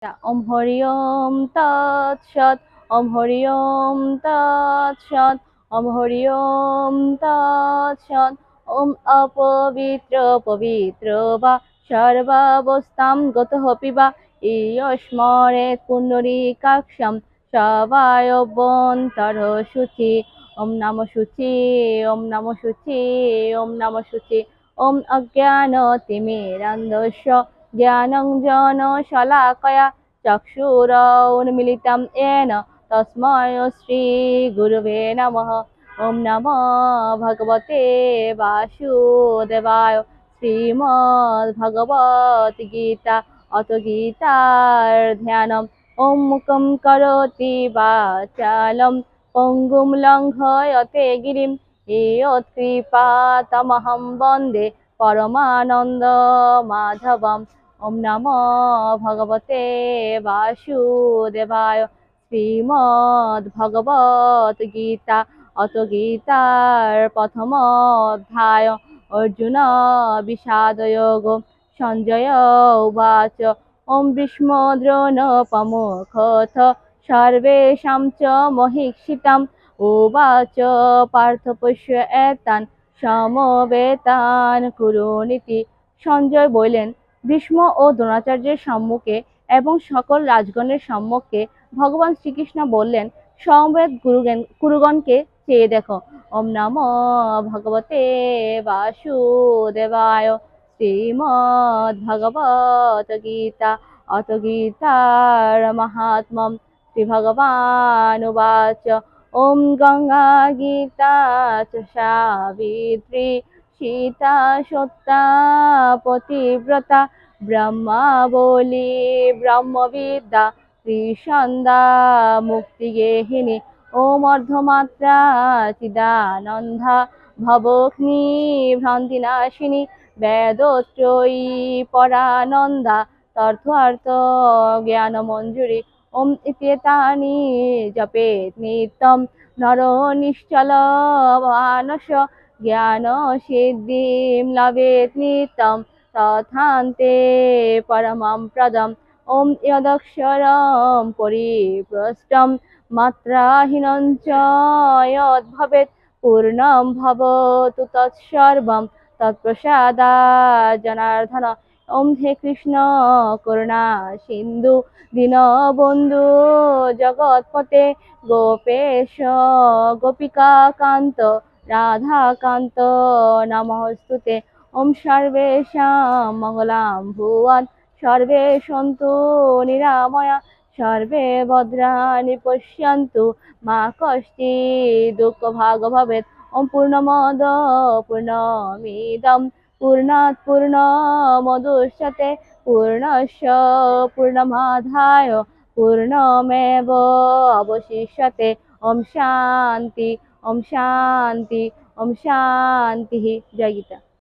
ওম হরি ওম তৎসৎ। ওম হরি ওম তৎসৎ। ওম হরি ওম তৎসৎ। ওম অপবিত্র পবিত্র বা সর্বাবস্থাম গতঃ পিবা ইয়স্মরেৎ পুণ্ডরীকাক্ষং সবায়ভ্যন্তর শুচি। ওম নম শুচি। ওম নম শুচি। ওম নম শুচি। ওম অজ্ঞানতিমিরান্ধস্য জ্ঞানাঞ্জনশলাকয়া চক্ষুरुन्मीलितं येन तस्मै श्रीगुरवे नमः। ओम नमो भगवते वासुदेवाय। श्रीमद्भगवद्गीता अथ गीतार ध्यानम्। ओम मुखं करोति वाचालं पङ्गुं लङ्घयते गिरिं यत्कृपातमहं वन्दे परमानन्दमाधवम्। ओम नमो भगवते वासुदेवाय। श्रीमद् भगवत गीता अथ गीतार प्रथम अध्याय। अर्जुन विषादयोगो। संजय उवाच ओम भीष्मद्रोण प्रमुखोऽथ सर्वेषां च महीक्षिताम्। उवाच पार्थ पश्य एतान् সমবেতান কুরুনীতি। সঞ্জয় বললেন, ভীষ্ম ও দ্রোণাচার্যের সম্মুখে এবং সকল রাজগণের সম্মুখে ভগবান শ্রীকৃষ্ণ বললেন, সমবেত কুরুগণকে চেয়ে দেখো। ওম নমো ভগবতে বাসুদেবায়। শ্রীমদ্ ভগবত গীতা অথ গীতার মাহাত্ম্যম। শ্রী ভগবান উবাচ ওম গঙ্গা গীতা চ সাবিত্রী সীতা সত্যা পতিব্রতা ব্রহ্মাবলী ব্রহ্মবিদ্যা ত্রিসন্ধ্যা মুক্তিগেহিনী। ওম অর্ধমাত্রা চিদানন্দা ভবঘ্নি ভ্রান্তিনাশিনী বেদত্রয়ী পরানন্দা তথ্যার্থ জ্ঞানমঞ্জুরি। ওম ইত্যেতানি জপেৎ নিত্যং নরো নিশ্চল মানস জ্ঞান সিদ্ধিম লভেৎ নিত্যং তথান্তে পরমং পদম। ওম যদক্ষরং পরিপ্রষ্টং মাত্রাহীনং চ যদ্ভবেৎ পূর্ণং ভবতু তৎসর্বং তৎপ্রসাদাৎ জনার্দন। ওম হে কৃষ্ণ করুণা সিন্ধু দীনবন্ধু জগৎপতে গোপেশ গোপিকাকান্ত রাধাকান্ত নমস্তুতে। ওম সর্বেষাং মঙ্গলাং ভুবন সর্বে সন্তু নিরাময়া সর্বে ভদ্রাণি পশ্যন্তু মা কশ্চিৎ দুঃখভাগ্ ভবেৎ। ওম পূর্ণমদ পূর্ণমিদং পূর্ণাৎ পূর্ণমুদচ্যতে পূর্ণস্য পূর্ণমাদায় পূর্ণমেবাবশিষ্যতে। ওম শান্তি। ওম শান্তি। ওম শান্তি। জয় গীতা।